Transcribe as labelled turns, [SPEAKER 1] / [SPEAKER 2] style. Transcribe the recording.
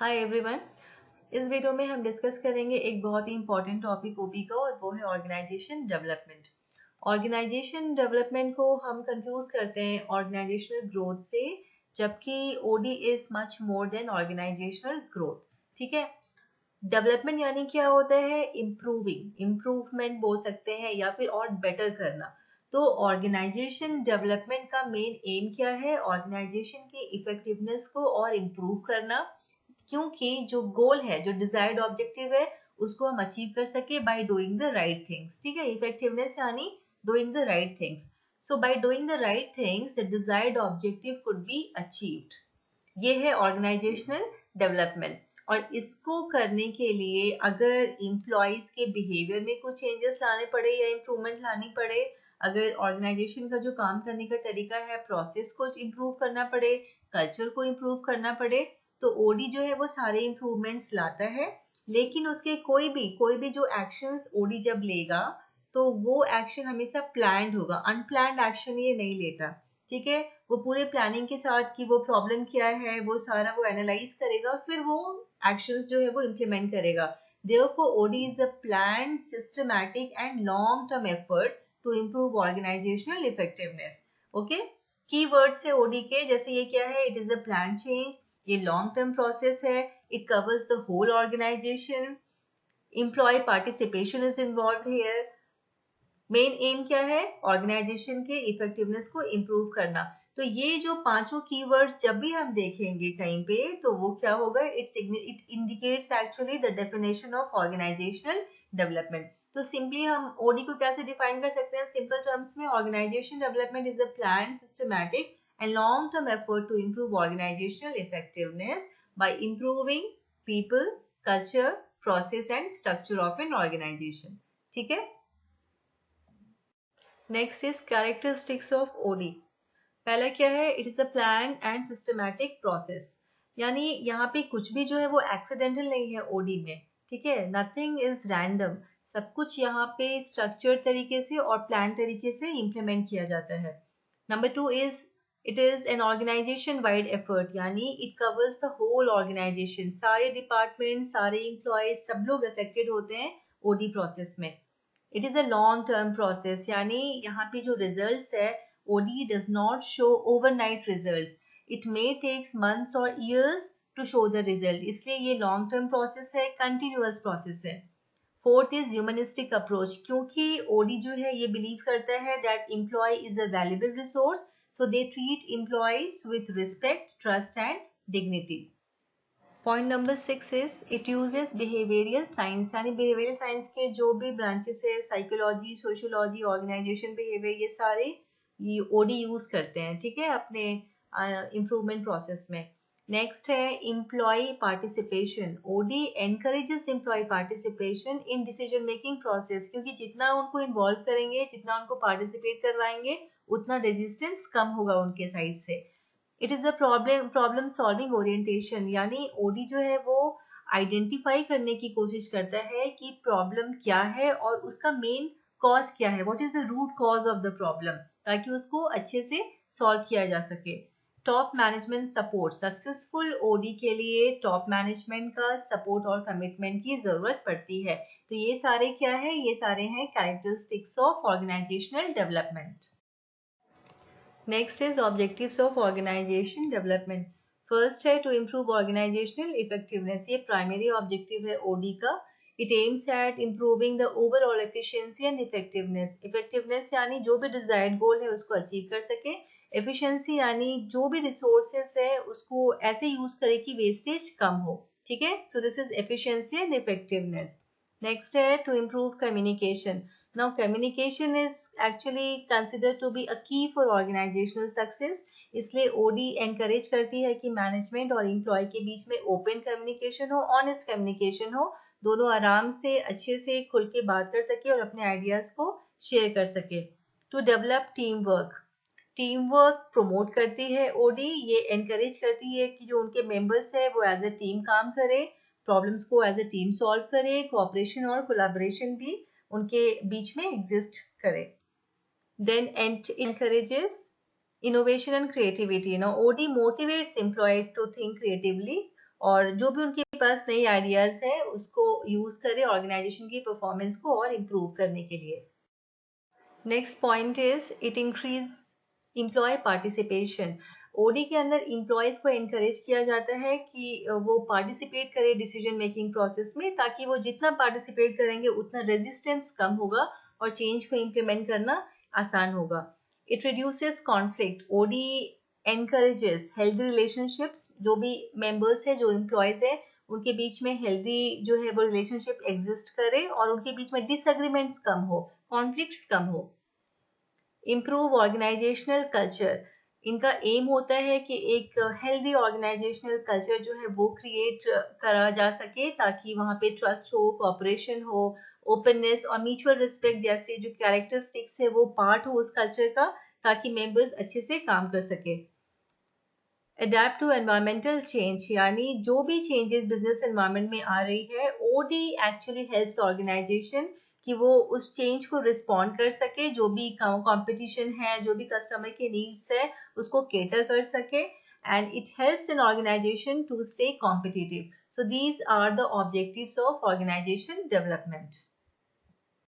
[SPEAKER 1] Hi everyone. इस video में हम डिस्कस करेंगे एक बहुत ही इंपॉर्टेंट टॉपिक ओबी का और वो है ऑर्गेनाइजेशन डेवलपमेंट। ऑर्गेनाइजेशन डेवलपमेंट को हम कंफ्यूज करते हैं ऑर्गेनाइजेशनल ग्रोथ से, जबकि OD is much more than organisational growth. ठीक है। डेवलपमेंट यानी क्या होता है? इम्प्रूविंग, इम्प्रूवमेंट बोल सकते हैं या फिर और बेटर करना। तो ऑर्गेनाइजेशन डेवलपमेंट का मेन एम क्या है? ऑर्गेनाइजेशन की इफेक्टिवनेस को और इम्प्रूव करना, क्योंकि जो गोल है, जो डिजायर्ड ऑब्जेक्टिव है, उसको हम अचीव कर सके by doing the right things. ठीक है, इफेक्टिवनेस यानी doing the right things. So by doing the right things the desired objective could be achieved. ये है ऑर्गेनाइजेशनल डेवलपमेंट। और इसको करने के लिए अगर एम्प्लॉयज के बिहेवियर में कुछ चेंजेस लाने पड़े या इम्प्रूवमेंट लानी पड़े, अगर ऑर्गेनाइजेशन का जो काम करने का तरीका है, प्रोसेस को इम्प्रूव करना पड़े, कल्चर को इम्प्रूव करना पड़े, तो ओडी जो है वो सारे इम्प्रूवमेंट्स लाता है। लेकिन उसके कोई भी जो एक्शंस ओडी जब लेगा तो वो एक्शन हमेशा प्लान्ड होगा, अनप्लान्ड एक्शन ये नहीं लेता। ठीक है। वो पूरे प्लानिंग के साथ कि वो प्रॉब्लम क्या है वो सारा वो एनालाइज करेगा, फिर वो एक्शंस जो है वो इम्प्लीमेंट करेगा। Therefore, OD is a planned, systematic and long-term effort to improve organizational effectiveness. Okay? Keywords है OD के, जैसे ये क्या है? It is a planned change, ये लॉन्ग टर्म प्रोसेस है, it covers the whole organisation, employ participation is involve here. Main aim क्या है? ऑर्गेनाइजेशन के इफेक्टिवनेस को इम्प्रूव करना। तो ये जो पांचों कीवर्ड्स जब भी हम देखेंगे कहीं पे, तो वो क्या होगा? It indicates actually the definition of organisational development. तो सिंपली हम ओडी को कैसे डिफाइन कर सकते हैं सिंपल टर्म्स में? Organisation development is a plan, systematic and long-term effort to improve organizational effectiveness by improving people, culture, process and structure of an organization. ठीक है। Next is characteristics of OD. पहला क्या है? It is a plan and systematic process. यानी यहाँ पे कुछ भी जो है वो एक्सीडेंटल नहीं है ओडी में। ठीक है, नथिंग इज रैंडम। सब कुछ यहाँ पे स्ट्रक्चर्ड तरीके से और प्लान तरीके से इम्प्लीमेंट किया जाता है। Number two is it is an organisation wide effort, यानी it covers the whole organisation, सारे डिपार्टमेंट, सारे एम्प्लॉयज, सब लोग अफेक्टेड होते हैं ओडी प्रोसेस में। It is a long term process, यानी यहाँ पे जो रिजल्ट्स है, OD does not show overnight results, it may takes months और years to show the result, इसलिए ये लॉन्ग टर्म प्रोसेस है, कंटिन्यूअस प्रोसेस है। फोर्थ इज ह्यूमनिस्टिक अप्रोच, क्योंकि ओडी जो है ये बिलीव करता है that employ is a valuable resource, so they treat employees with respect, trust and dignity. Point number 6 is it uses behavioural science, यानी behavioural science के जो भी ब्रांचेस है, साइकोलॉजी, सोशियोलॉजी, ऑर्गेनाइजेशन बिहेवियर, ये सारे ये ओडी यूज करते हैं। ठीक है, अपने इम्प्रूवमेंट प्रोसेस में। नेक्स्ट है employ participation. OD encourages employ participation in decision making process, क्योंकि जितना उनको इन्वॉल्व करेंगे, जितना उनको पार्टिसिपेट करवाएंगे, उतना रेजिस्टेंस कम होगा उनके साइड से। It is a problem solving orientation, यानी ओडी जो है वो आइडेंटिफाई करने की कोशिश करता है कि प्रॉब्लम क्या है और उसका मेन कॉज क्या है, what is the root cause of the problem, ताकि उसको अच्छे से सॉल्व किया जा सके। Top management support, successful OD के लिए टॉप मैनेजमेंट का सपोर्ट और कमिटमेंट की जरूरत पड़ती है। तो ये सारे क्या है? ये सारे हैं characteristics of organisational development. Next is objectives of organisation development. First है टू इम्प्रूव ऑर्गेनाइजेशनल इफेक्टिवनेस, ये प्राइमरी ऑब्जेक्टिव है ओडी का। It aims at improving the overall efficiency and effectiveness. Effectiveness यानी जो भी डिजायर्ड गोल है उसको अचीव कर सके। एफिशिएंसी यानी जो भी रिसोर्सेस है उसको ऐसे यूज करे कि वेस्टेज कम हो। ठीक है, so this is efficiency and effectiveness. Next है to improve communication. Now, communication is actually considered to be a key for organizational success. इसलिए ओडी एनकरेज करती है कि मैनेजमेंट और एम्प्लॉय के बीच में ओपन कम्युनिकेशन हो, ऑनेस्ट कम्युनिकेशन हो, दोनों आराम से अच्छे से खुल के बात कर सके और अपने आइडियाज को शेयर कर सके। To develop team work, team work promote करती है ओडी, ये एनकरेज करती है कि जो उनके मेंबर्स है वो एज अ टीम काम करे, प्रॉब्लम्स को एज अ टीम सॉल्व करे, कोऑपरेशन और कोलैबोरेशन भी उनके बीच में एग्जिस्ट करे। Then encourages innovation and creativity. Now, OD motivates employee to think creatively, और जो भी उनके पास नई आइडियाज है उसको यूज करें ऑर्गेनाइजेशन की परफॉर्मेंस को और इम्प्रूव करने के लिए। Next point is it increase employ participation. OD के अंदर एम्प्लॉयज को एनकरेज किया जाता है कि वो पार्टिसिपेट करें डिसीजन मेकिंग प्रोसेस में, ताकि वो जितना पार्टिसिपेट करेंगे उतना रेजिस्टेंस कम होगा और चेंज को इम्प्लीमेंट करना आसान होगा। It reduces conflict. OD encourages healthy relationships. जो भी मेंबर्स है, जो एम्प्लॉयज है, उनके बीच में हेल्दी जो है वो रिलेशनशिप एग्जिस्ट करे और उनके बीच में डिसएग्रीमेंट्स कम हो, कॉन्फ्लिक्ट्स कम हो। Improve organizational culture. इनका एम होता है कि एक हेल्दी ऑर्गेनाइजेशनल कल्चर जो है वो क्रिएट करा जा सके, ताकि वहाँ पे ट्रस्ट हो, कोऑपरेशन हो, ओपननेस और म्यूचुअल रिस्पेक्ट जैसे जो कैरेक्टरिस्टिक्स है वो पार्ट हो उस कल्चर का, ताकि मेंबर्स अच्छे से काम कर सके। अडेप्ट टू एनवायरमेंटल चेंज, यानी जो भी चेंजेस बिजनेस एनवायरनमेंट में आ रही है, ओडी एक्चुअली हेल्प्स ऑर्गेनाइजेशन कि वो उस चेंज को रिस्पॉन्ड कर सके, जो भी कंपटीशन है, जो भी कस्टमर के नीड्स है उसको केटर कर सके, and it helps an organization to stay competitive. So these are the objectives of organisation development.